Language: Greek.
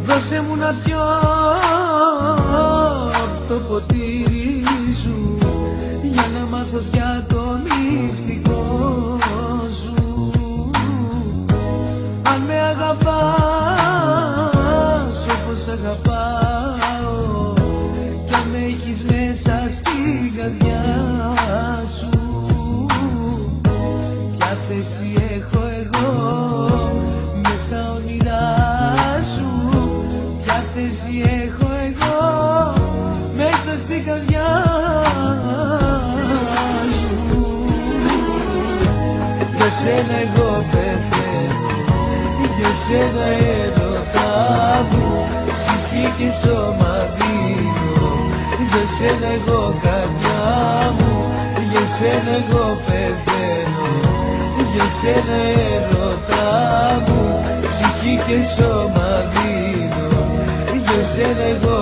Δώσε μου να πιω απ' το ποτήρι σου, για να μάθω πια το μυστικό σου. Αν με αγαπάς όπως αγαπάω, κι αν με έχεις μέσα στην καρδιά σου, ποια θέση έχω εγώ μες στα όνειρά σου, ποια θέση έχω εγώ μέσα στην καρδιά σου. Για σένα εγώ πεθαίνω, για σένα έρωτά μου, ψυχή και σώμα δίνω. Για σένα εγώ καρδιά μου, για σένα εγώ πεθαίνω. Για σένα έρωτά μου, ψυχή και σώμα δίνω. Για σένα εγώ